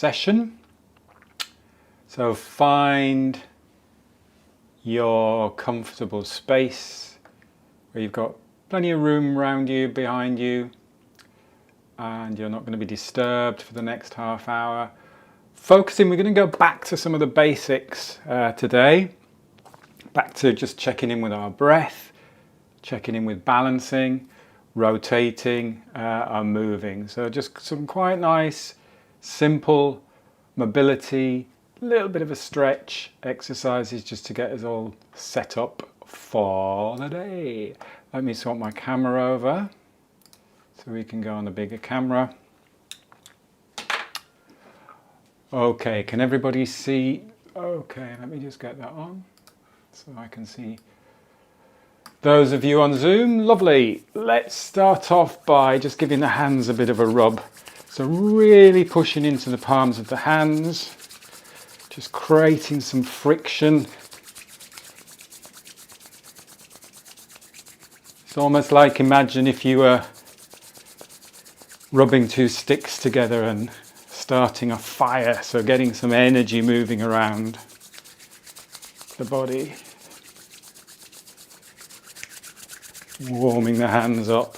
session. So find your comfortable space where you've got plenty of room around you, behind you, and you're not going to be disturbed for the next half hour. Focusing, we're going to go back to some of the basics today. Back to just checking in with our breath, checking in with balancing, rotating, and moving. So just some quite nice, simple mobility, a little bit of a stretch exercises just to get us all set up for the day. Let me swap my camera over so we can go on the bigger camera. Okay, can everybody see? Okay, let me just get that on so I can see those of you on Zoom. Lovely. Let's start off by just giving the hands a bit of a rub. So really pushing into the palms of the hands, just creating some friction. It's almost like, imagine if you were rubbing two sticks together and starting a fire, so getting some energy moving around the body. Warming the hands up.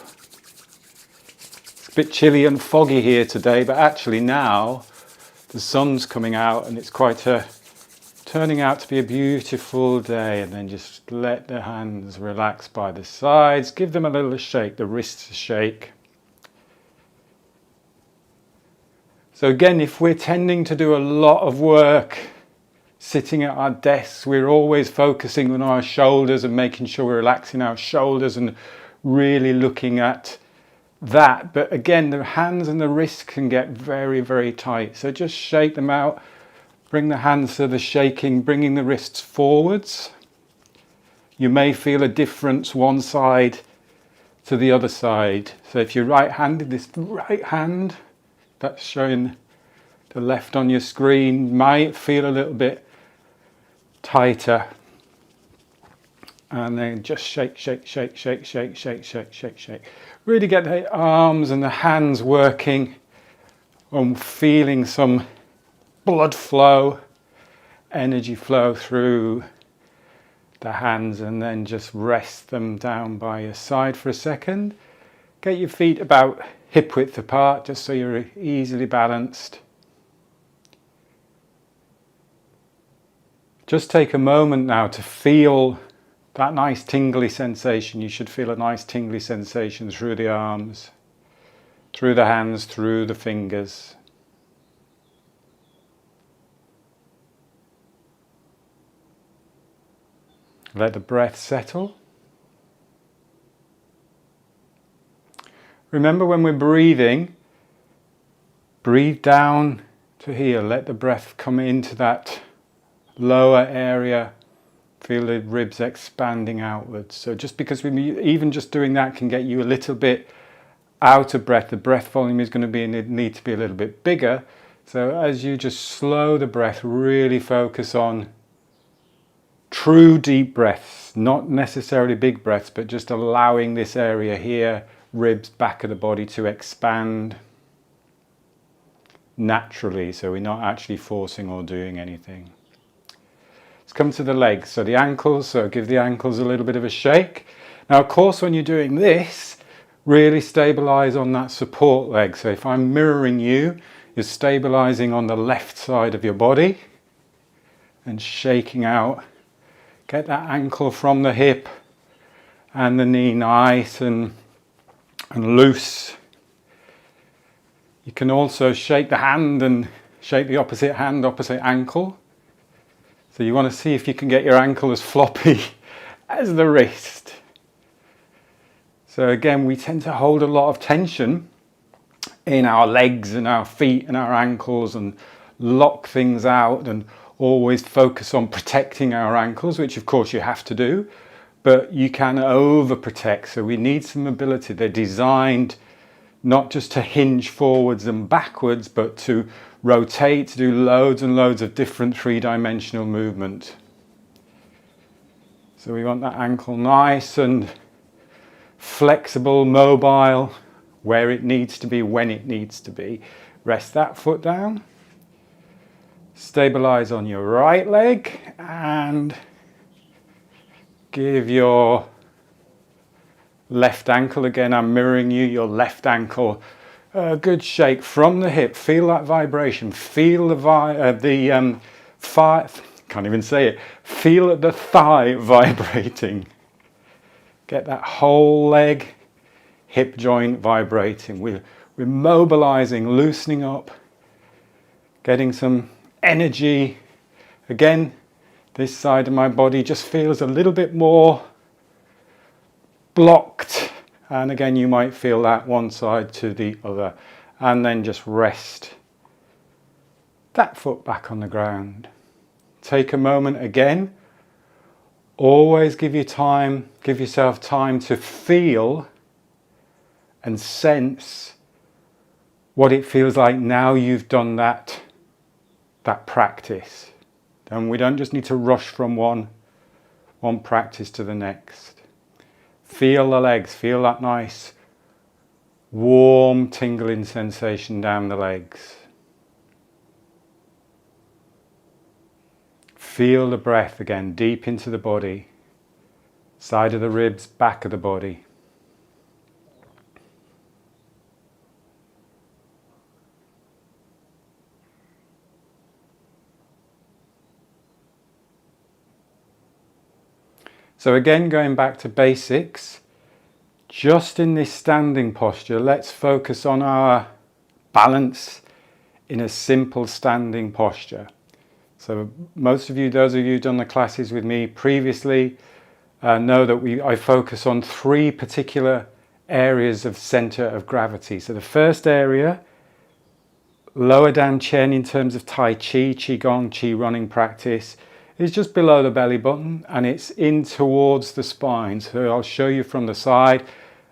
It's a bit chilly and foggy here today, but actually now the sun's coming out and it's turning out to be a beautiful day. And then just let the hands relax by the sides, give them a little shake, the wrists a shake. So again, if we're tending to do a lot of work sitting at our desks, we're always focusing on our shoulders and making sure we're relaxing our shoulders and really looking at that. But again, the hands and the wrists can get very, very tight. So just shake them out, bring the hands to the shaking, bringing the wrists forwards. You may feel a difference one side to the other side. So if you're right-handed, this right hand, that's showing the left on your screen, might feel a little bit tighter. And then just shake, shake, shake, shake, shake, shake, shake, shake, shake. Really get the arms and the hands working on feeling some blood flow, energy flow through the hands, and then just rest them down by your side for a second. Get your feet about hip width apart, just so you're easily balanced. Just take a moment now to feel that nice tingly sensation. You should feel a nice tingly sensation through the arms, through the hands, through the fingers. Let the breath settle. Remember, when we're breathing, breathe down to here. Let the breath come into that lower area. Feel the ribs expanding outwards. So just because even just doing that can get you a little bit out of breath, the breath volume is going to need to be a little bit bigger. So as you just slow the breath, really focus on true deep breaths, not necessarily big breaths, but just allowing this area here, ribs, back of the body, to expand naturally, so we're not actually forcing or doing anything. Let's come to the legs, so the ankles, so give the ankles a little bit of a shake. Now of course, when you're doing this, really stabilize on that support leg. So if I'm mirroring you, you're stabilizing on the left side of your body and shaking out. Get that ankle from the hip and the knee nice and loose. You can also shake the hand and shake the opposite hand, opposite ankle. So you want to see if you can get your ankle as floppy as the wrist. So again, we tend to hold a lot of tension in our legs and our feet and our ankles and lock things out and always focus on protecting our ankles, which of course you have to do. But you can overprotect, so we need some mobility. They're designed not just to hinge forwards and backwards, but to rotate, to do loads and loads of different three-dimensional movement. So we want that ankle nice and flexible, mobile, where it needs to be, when it needs to be. Rest that foot down. Stabilize on your right leg and give your left ankle, again I'm mirroring you, your left ankle, a good shake from the hip. Feel that vibration, feel can't even say it, feel the thigh vibrating. Get that whole leg, hip joint vibrating. We're mobilizing, loosening up, getting some energy. Again, this side of my body just feels a little bit more blocked. And again, you might feel that one side to the other. And then just rest that foot back on the ground. Take a moment again. Always give yourself time to feel and sense what it feels like now you've done that practice. And we don't just need to rush from one practice to the next. Feel the legs, feel that nice warm tingling sensation down the legs. Feel the breath again, deep into the body, side of the ribs, back of the body. So again, going back to basics, just in this standing posture, let's focus on our balance in a simple standing posture. So most of you, those of you who've done the classes with me previously, know that I focus on 3 particular areas of center of gravity. So the first area, lower dantian in terms of Tai Chi, Qigong, Qi running practice, is just below the belly button and it's in towards the spine. So I'll show you from the side.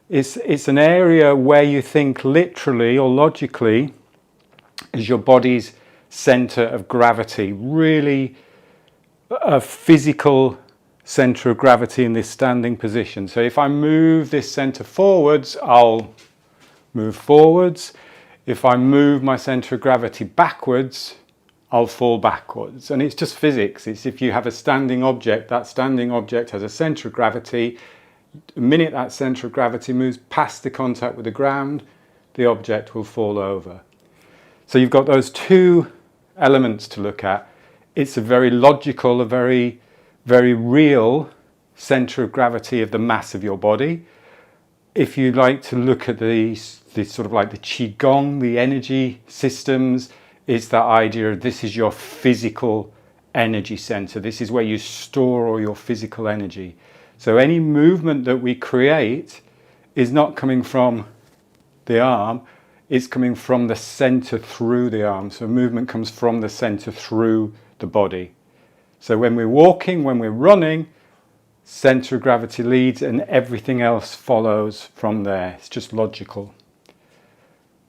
It's an area where you think literally or logically is your body's center of gravity, really a physical center of gravity in this standing position. So if I move this center forwards, I'll move forwards. If I move my center of gravity backwards, I'll fall backwards. And it's just physics. It's if you have a standing object, that standing object has a center of gravity. The minute that center of gravity moves past the contact with the ground, the object will fall over. So you've got those 2 elements to look at. It's a very logical, a very, very real center of gravity of the mass of your body. If you like to look at the sort of like the Qigong, the energy systems, it's that idea of this is your physical energy center. This is where you store all your physical energy. So any movement that we create is not coming from the arm, it's coming from the center through the arm. So movement comes from the center through the body. So when we're walking, when we're running, center of gravity leads and everything else follows from there. It's just logical.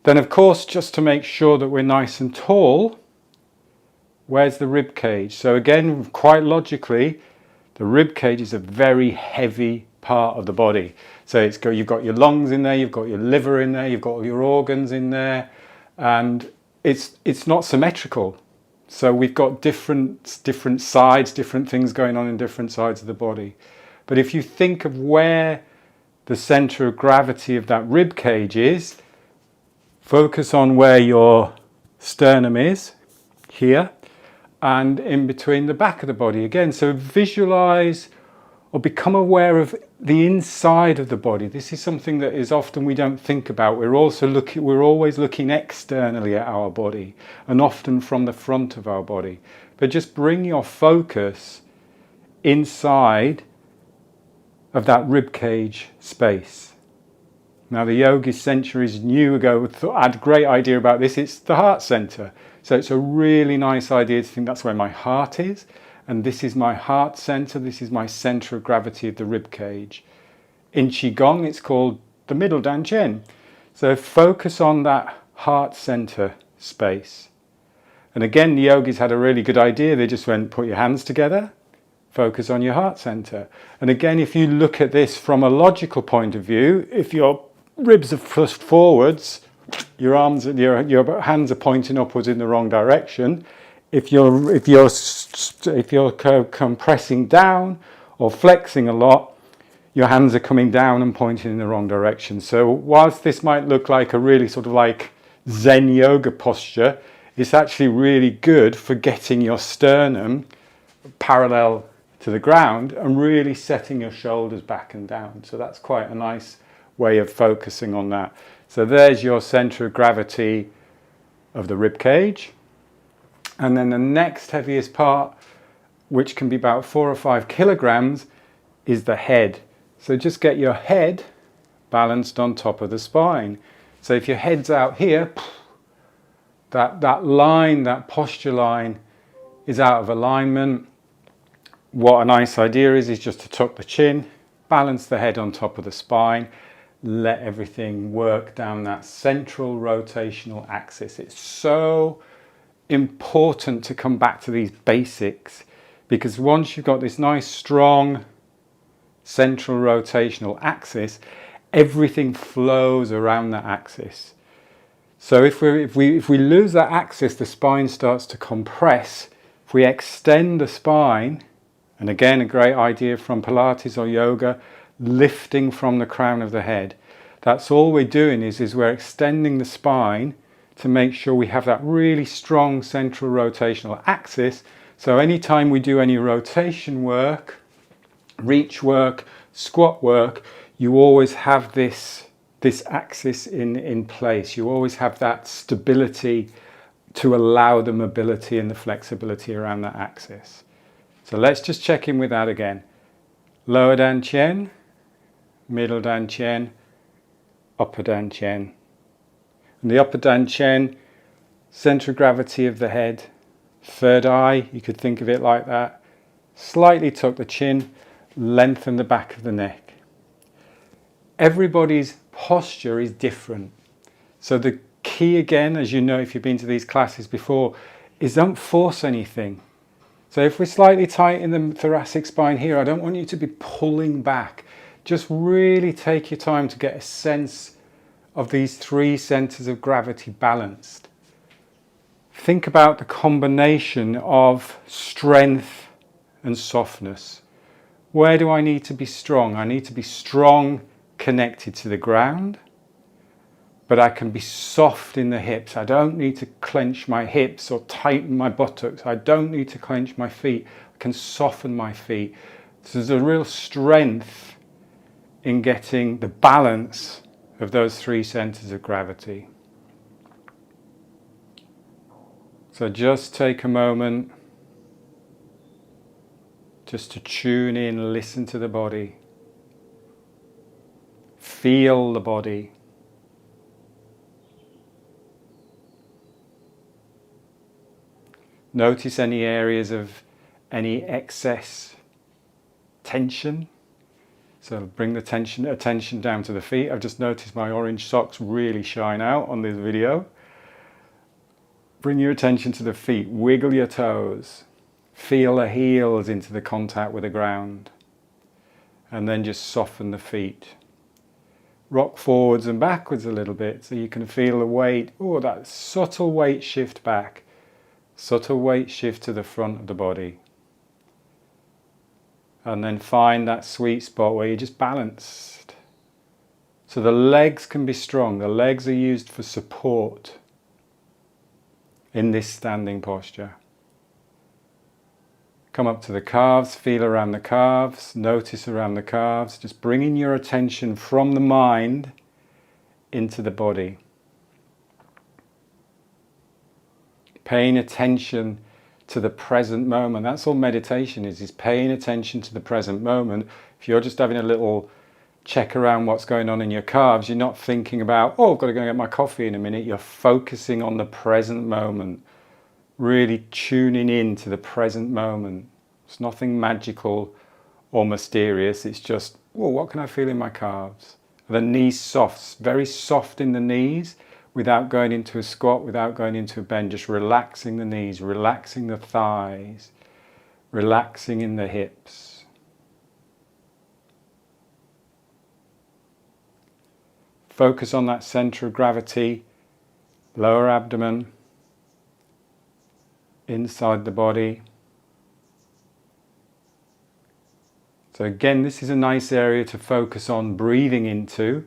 Then of course, just to make sure that we're nice and tall, where's the rib cage? So again, quite logically, the rib cage is a very heavy part of the body. So you've got your lungs in there, you've got your liver in there, you've got all your organs in there, and it's not symmetrical. So we've got different sides, different things going on in different sides of the body. But if you think of where the center of gravity of that rib cage is, focus on where your sternum is, here, and in between the back of the body again. So visualize or become aware of the inside of the body. This is something that is often we don't think about. We're always looking externally at our body and often from the front of our body. But just bring your focus inside of that rib cage space. Now the yogis centuries ago had a great idea about this. It's the heart center. So it's a really nice idea to think that's where my heart is. And this is my heart center. This is my center of gravity of the rib cage. In Qigong, it's called the middle dantian. So focus on that heart center space. And again, the yogis had a really good idea. They just went, put your hands together, focus on your heart center. And again, if you look at this from a logical point of view, if your ribs are thrust forwards, your hands are pointing upwards in the wrong direction. if you're compressing down or flexing a lot, your hands are coming down and pointing in the wrong direction. So whilst this might look like a really sort of like Zen yoga posture, it's actually really good for getting your sternum parallel to the ground and really setting your shoulders back and down. So that's quite a nice way of focusing on that. So there's your center of gravity of the rib cage. And then the next heaviest part, which can be about 4 or 5 kilograms, is the head. So just get your head balanced on top of the spine. So if your head's out here, that line, that posture line is out of alignment. What a nice idea is just to tuck the chin, balance the head on top of the spine, let everything work down that central rotational axis. It's so important to come back to these basics, because once you've got this nice strong central rotational axis, everything flows around that axis. So if we lose that axis, the spine starts to compress. If we extend the spine, and again a great idea from Pilates or yoga, lifting from the crown of the head, that's all we're doing is we're extending the spine to make sure we have that really strong central rotational axis. So anytime we do any rotation work, reach work, squat work, you always have this axis in place. You always have that stability to allow the mobility and the flexibility around that axis. So let's just check in with that again. Lower Dan Chen, middle Dan Chen, upper Dan Chen. And the upper Dan Chen, center of gravity of the head, third eye, you could think of it like that. Slightly tuck the chin, lengthen the back of the neck. Everybody's posture is different. So the key again, as you know if you've been to these classes before, is don't force anything. So if we're slightly tight in the thoracic spine here, I don't want you to be pulling back. Just really take your time to get a sense of these 3 centers of gravity balanced. Think about the combination of strength and softness. Where do I need to be strong? I need to be strong connected to the ground, but I can be soft in the hips. I don't need to clench my hips or tighten my buttocks. I don't need to clench my feet. I can soften my feet. So there's a real strength in getting the balance of those 3 centers of gravity. So just take a moment just to tune in, listen to the body, feel the body. Notice any areas of any excess tension. So bring the attention down to the feet. I've just noticed my orange socks really shine out on this video. Bring your attention to the feet. Wiggle your toes. Feel the heels into the contact with the ground. And then just soften the feet. Rock forwards and backwards a little bit so you can feel the weight. Oh, that subtle weight shift back. Subtle weight shift to the front of the body. And then find that sweet spot where you're just balanced. So the legs can be strong. The legs are used for support in this standing posture. Come up to the calves, feel around the calves, notice around the calves, just bringing your attention from the mind into the body. Paying attention to the present moment. That's all meditation is paying attention to the present moment. If you're just having a little check around what's going on in your calves, you're not thinking about, oh, I've got to go and get my coffee in a minute. You're focusing on the present moment, really tuning in to the present moment. It's nothing magical or mysterious. It's just, oh, what can I feel in my calves? The knees soft, very soft in the knees, without going into a squat, without going into a bend, just relaxing the knees, relaxing the thighs, relaxing in the hips. Focus on that center of gravity, lower abdomen. inside the body. So again, this is a nice area to focus on breathing into.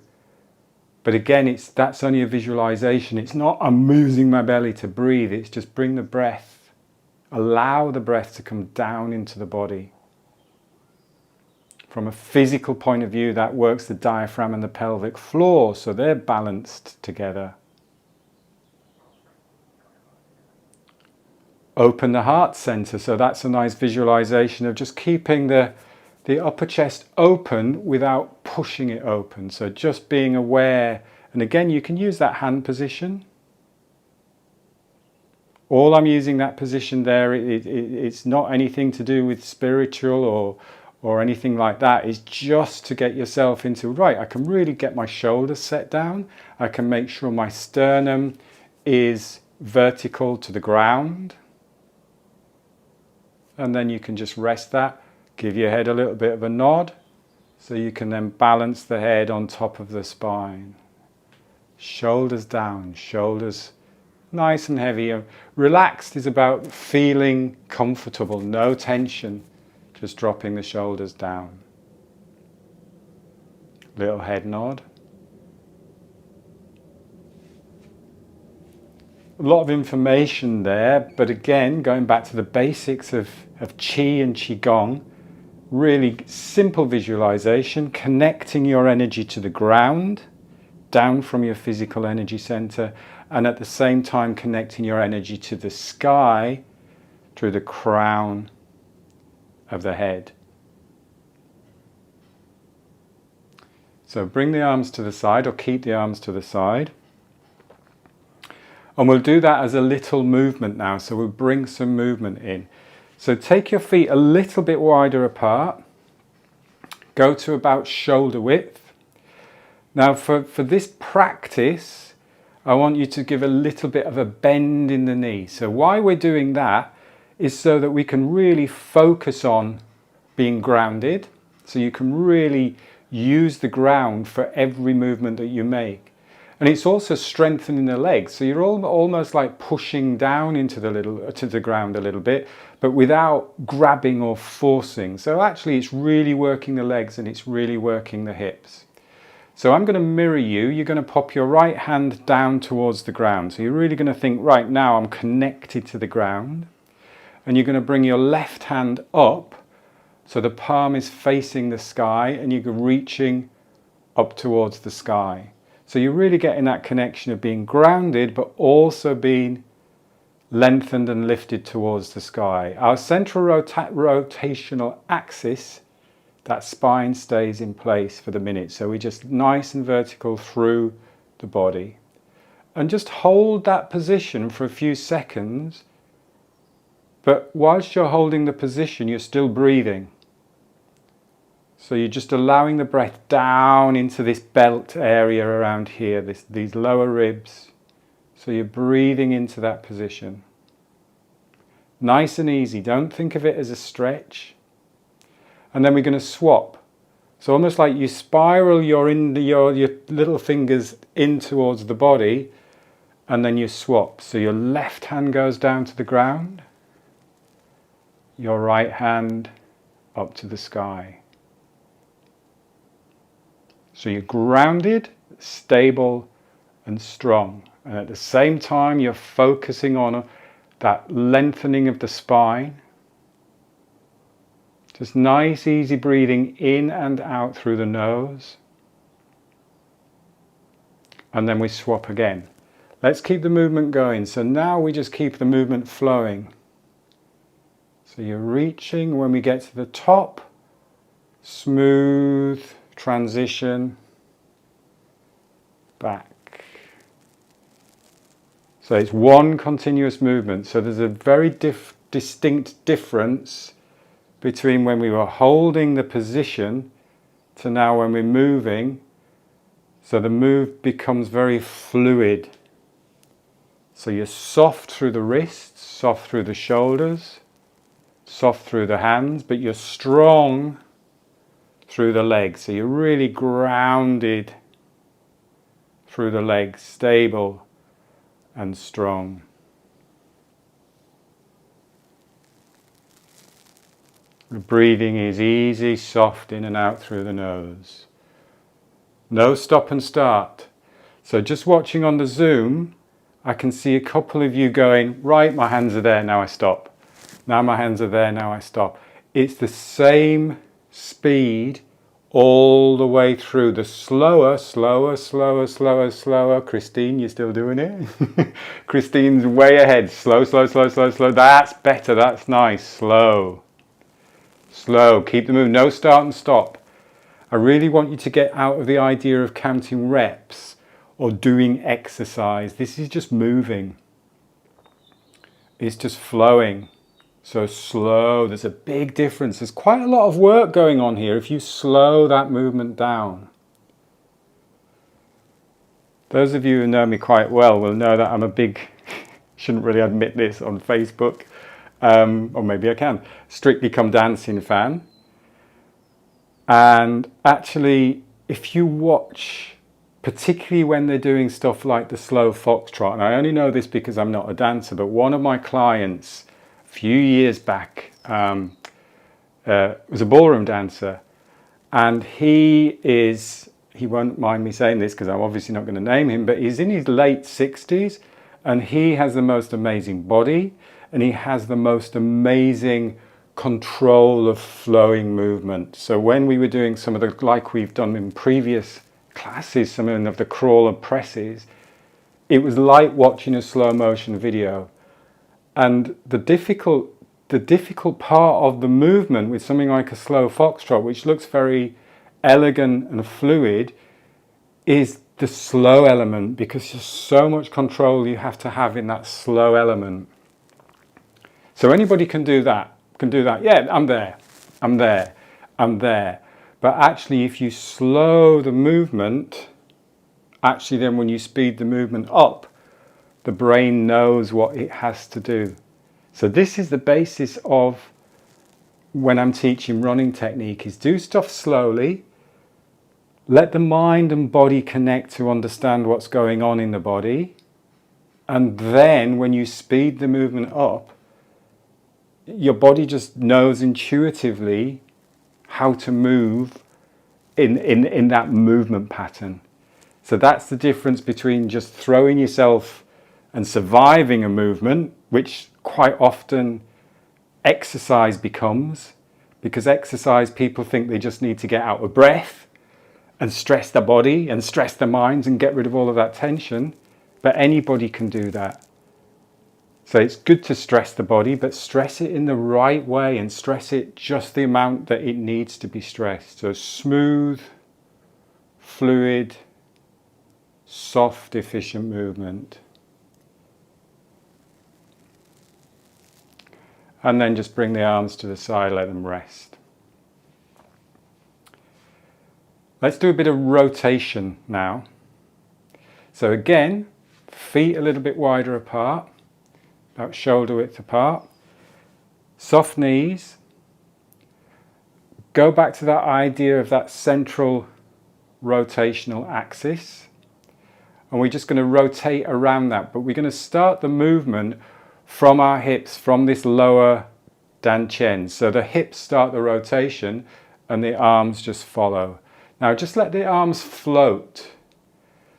But again, that's only a visualization. It's not I'm moving my belly to breathe. It's just bring the breath, allow the breath to come down into the body. From a physical point of view, that works the diaphragm and the pelvic floor, so they're balanced together. Open the heart center, so that's a nice visualization of just keeping the upper chest open without pushing it open. So just being aware, and again you can use that hand position. All I'm using that position there, it's not anything to do with spiritual or anything like that. It's just to get yourself into, right, I can really get my shoulders set down. I can make sure my sternum is vertical to the ground. And then you can just rest that. Give your head a little bit of a nod, so you can then balance the head on top of the spine. Shoulders down, shoulders nice and heavy. Relaxed is about feeling comfortable, no tension, just dropping the shoulders down. Little head nod. A lot of information there, but again, going back to the basics of Qi and Qigong, really simple visualization, connecting your energy to the ground, down from your physical energy center, and at the same time connecting your energy to the sky through the crown of the head. So bring the arms to the side, or keep the arms to the side. And we'll do that as a little movement now, so we'll bring some movement in. So take your feet a little bit wider apart. Go to about shoulder width. Now for this practice, I want you to give a little bit of a bend in the knee. So why we're doing that is so that we can really focus on being grounded. So you can really use the ground for every movement that you make. And it's also strengthening the legs. So you're almost like pushing down into the ground a little bit, but without grabbing or forcing. So actually it's really working the legs and it's really working the hips. So I'm going to mirror you. You're going to pop your right hand down towards the ground. So you're really going to think, right now I'm connected to the ground. And you're going to bring your left hand up. So the palm is facing the sky and you're reaching up towards the sky. So you're really getting that connection of being grounded, but also being lengthened and lifted towards the sky. Our central rotational axis, that spine stays in place for the minute. So we're just nice and vertical through the body. And just hold that position for a few seconds. But whilst you're holding the position, you're still breathing. So you're just allowing the breath down into this belt area around here, these lower ribs. So you're breathing into that position. Nice and easy. Don't think of it as a stretch. And then we're going to swap. So almost like you spiral your little fingers in towards the body, and then you swap. So your left hand goes down to the ground, your right hand up to the sky. So you're grounded, stable and strong. And at the same time you're focusing on that lengthening of the spine. Just nice, easy breathing in and out through the nose. And then we swap again. Let's keep the movement going. So now we just keep the movement flowing. So you're reaching when we get to the top. Smooth transition back. So it's one continuous movement. So there's a very distinct difference between when we were holding the position to now when we're moving. So the move becomes very fluid. So you're soft through the wrists, soft through the shoulders, soft through the hands, but you're strong through the legs. So you're really grounded through the legs, stable and strong. The breathing is easy, soft, in and out through the nose. No stop and start. So just watching on the Zoom, I can see a couple of you going, right, my hands are there, now I stop. Now my hands are there, now I stop. It's the same speed all the way through. The slower. Christine, you still doing it? Christine's way ahead. Slow. That's better, that's nice. Slow. Keep the move, no start and stop. I really want you to get out of the idea of counting reps or doing exercise. This is just moving. It's just flowing. So slow, there's a big difference. There's quite a lot of work going on here if you slow that movement down. Those of you who know me quite well will know that I'm a big, shouldn't really admit this on Facebook, or maybe I can, Strictly Come Dancing fan. And actually, if you watch, particularly when they're doing stuff like the slow foxtrot, and I only know this because I'm not a dancer, but one of my clients a few years back was a ballroom dancer, and he won't mind me saying this because I'm obviously not going to name him, but he's in his late 60s, and he has the most amazing body, and he has the most amazing control of flowing movement. So when we were doing some of the, like we've done in previous classes, some of the crawler presses, it was like watching a slow motion video. And the difficult part of the movement with something like a slow foxtrot, which looks very elegant and fluid, is the slow element, because there's so much control you have to have in that slow element. So anybody can do that. Yeah, I'm there. But actually, if you slow the movement, actually then when you speed the movement up, the brain knows what it has to do. So this is the basis of when I'm teaching running technique, is do stuff slowly, let the mind and body connect to understand what's going on in the body, and then when you speed the movement up, your body just knows intuitively how to move in that movement pattern. So that's the difference between just throwing yourself and surviving a movement, which quite often exercise becomes, because exercise, people think they just need to get out of breath and stress the body and stress the minds and get rid of all of that tension. But anybody can do that. So it's good to stress the body, but stress it in the right way and stress it just the amount that it needs to be stressed. So smooth, fluid, soft, efficient movement. And then just bring the arms to the side, let them rest. Let's do a bit of rotation now. So again, feet a little bit wider apart, about shoulder width apart. Soft knees. Go back to that idea of that central rotational axis. And we're just going to rotate around that, but we're going to start the movement from our hips, from this lower dantian. So the hips start the rotation and the arms just follow. Now just let the arms float.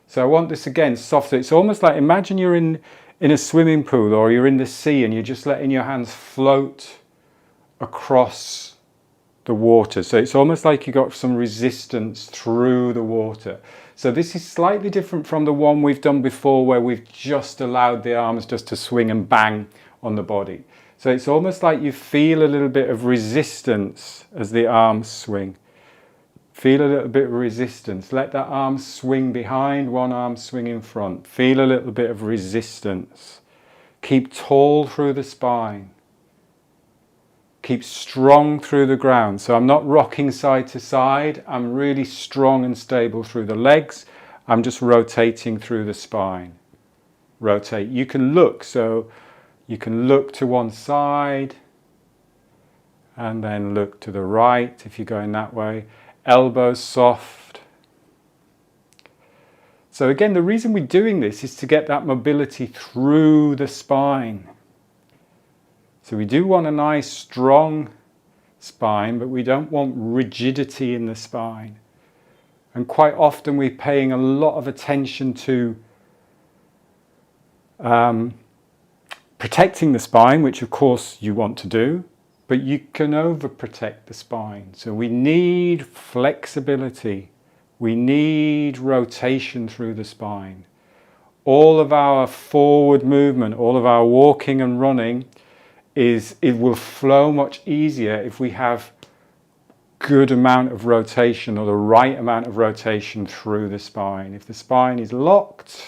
So I want this again soft. It's almost like, imagine you're in a swimming pool or you're in the sea and you're just letting your hands float across the water. So it's almost like you got some resistance through the water. So this is slightly different from the one we've done before, where we've just allowed the arms just to swing and bang on the body. So it's almost like you feel a little bit of resistance as the arms swing. Feel a little bit of resistance. Let that arm swing behind, one arm swing in front. Feel a little bit of resistance. Keep tall through the spine. Keep strong through the ground. So I'm not rocking side to side. I'm really strong and stable through the legs. I'm just rotating through the spine. Rotate. You can look. So you can look to one side and then look to the right if you're going that way. Elbows soft. So again, the reason we're doing this is to get that mobility through the spine. So we do want a nice strong spine, but we don't want rigidity in the spine. And quite often we're paying a lot of attention to protecting the spine, which of course you want to do, but you can overprotect the spine. So we need flexibility. We need rotation through the spine. All of our forward movement, all of our walking and running, it will flow much easier if we have good amount of rotation, or the right amount of rotation through the spine. If the spine is locked,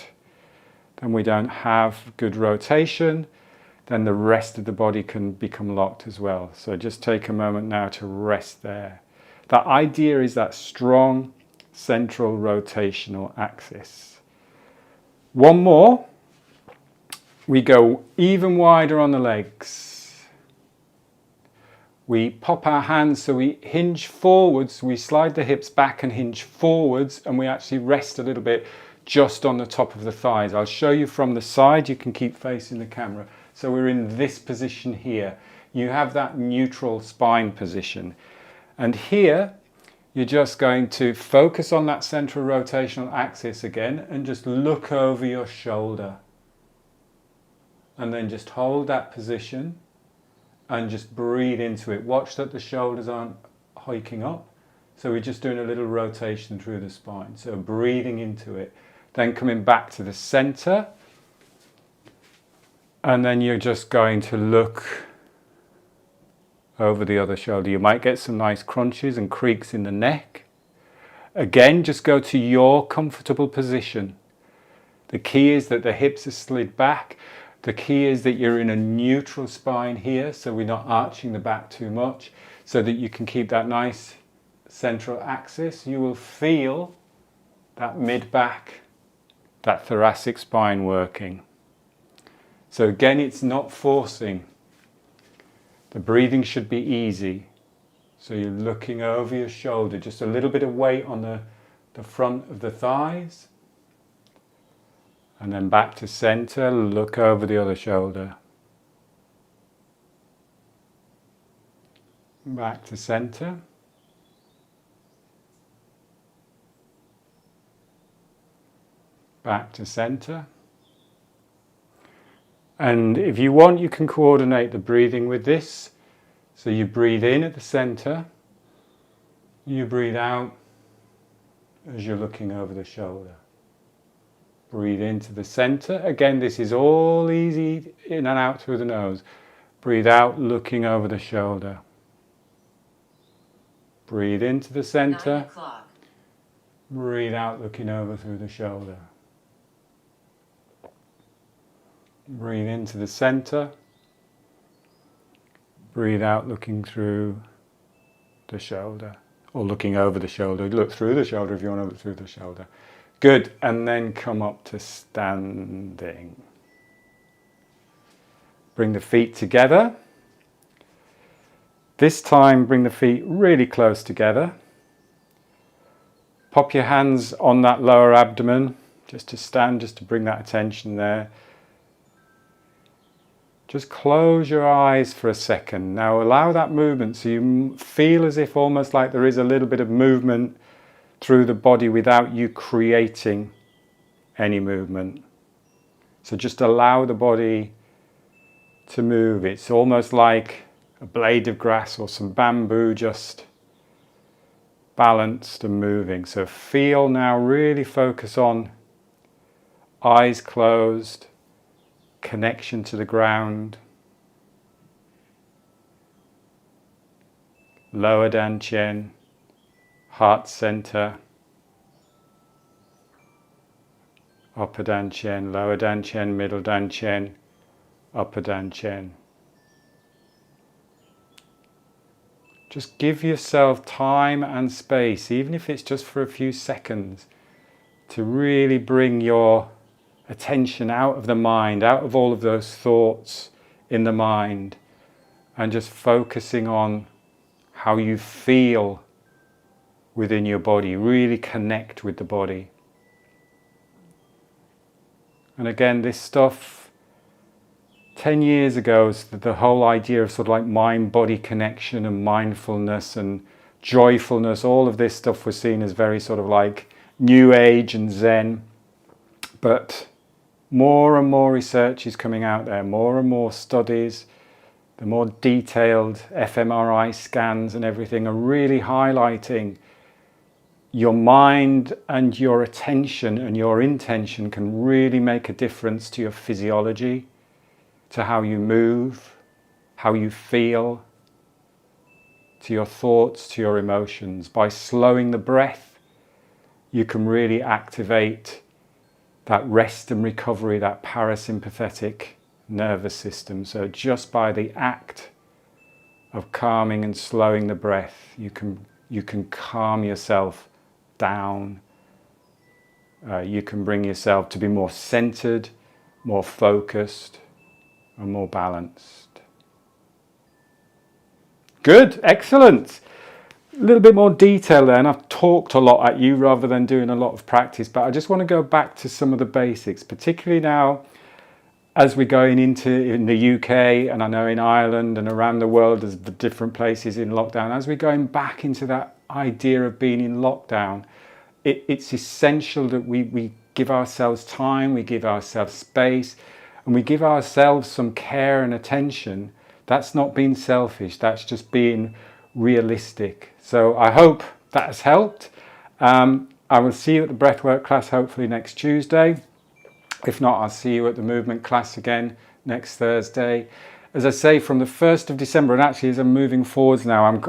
then we don't have good rotation, then the rest of the body can become locked as well. So just take a moment now to rest there. That idea is that strong central rotational axis. One more. We go even wider on the legs. We pop our hands, so we hinge forwards, we slide the hips back and hinge forwards, and we actually rest a little bit just on the top of the thighs. I'll show you from the side, you can keep facing the camera. So we're in this position here. You have that neutral spine position. And here, you're just going to focus on that central rotational axis again and just look over your shoulder. And then just hold that position and just breathe into it. Watch that the shoulders aren't hiking up. So we're just doing a little rotation through the spine. So breathing into it. Then coming back to the center. And then you're just going to look over the other shoulder. You might get some nice crunches and creaks in the neck. Again, just go to your comfortable position. The key is that the hips are slid back. The key is that you're in a neutral spine here, so we're not arching the back too much, so that you can keep that nice central axis. You will feel that mid-back, that thoracic spine working. So again, it's not forcing. The breathing should be easy. So you're looking over your shoulder, just a little bit of weight on the front of the thighs. And then back to center, look over the other shoulder. Back to center. Back to center. And if you want, you can coordinate the breathing with this. So you breathe in at the center. You breathe out as you're looking over the shoulder. Breathe into the center. Again, this is all easy, in and out through the nose. Breathe out, looking over the shoulder. Breathe into the center. 9 o'clock. Breathe out, looking over through the shoulder. Breathe into the center. Breathe out, looking through the shoulder. Or looking over the shoulder. Look through the shoulder if you want to look through the shoulder. Good, and then come up to standing. Bring the feet together. This time, bring the feet really close together. Pop your hands on that lower abdomen, just to stand, just to bring that attention there. Just close your eyes for a second. Now allow that movement, so you feel as if almost like there is a little bit of movement through the body without you creating any movement. So just allow the body to move. It's almost like a blade of grass or some bamboo just balanced and moving. So feel now, really focus on eyes closed, connection to the ground, lower dantian, heart center, upper dantian, lower dantian, middle dantian, upper dantian. Just give yourself time and space, even if it's just for a few seconds, to really bring your attention out of the mind, out of all of those thoughts in the mind, and just focusing on how you feel within your body. Really connect with the body. And again, this stuff 10 years ago, the whole idea of sort of like mind-body connection and mindfulness and joyfulness, all of this stuff was seen as very sort of like New Age and Zen. But more and more research is coming out there, more and more studies, the more detailed fMRI scans and everything are really highlighting your mind and your attention and your intention can really make a difference to your physiology, to how you move, how you feel, to your thoughts, to your emotions. By slowing the breath, you can really activate that rest and recovery, that parasympathetic nervous system. So just by the act of calming and slowing the breath, you can calm yourself down. You can bring yourself to be more centered, more focused, and more balanced. Good, excellent. A little bit more detail there, and I've talked a lot at you rather than doing a lot of practice, but I just want to go back to some of the basics, particularly now as we're going into in the UK, and I know in Ireland and around the world there's the different places in lockdown. As we're going back into that idea of being in lockdown, it's essential that we give ourselves time, we give ourselves space, and we give ourselves some care and attention. That's not being selfish, that's just being realistic. So I hope that has helped. I will see you at the breathwork class hopefully next Tuesday. If not, I'll see you at the movement class again next Thursday. As I say, from the 1st of December, and actually as I'm moving forwards now, I'm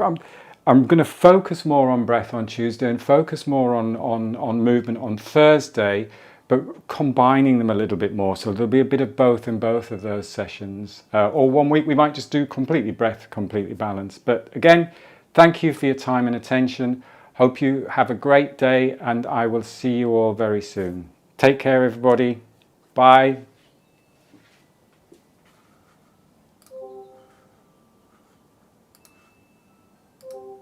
going to focus more on breath on Tuesday and focus more on movement on Thursday, but combining them a little bit more. So there'll be a bit of both in both of those sessions. Or one week we might just do completely breath, completely balanced. But again, thank you for your time and attention. Hope you have a great day, and I will see you all very soon. Take care, everybody. Bye.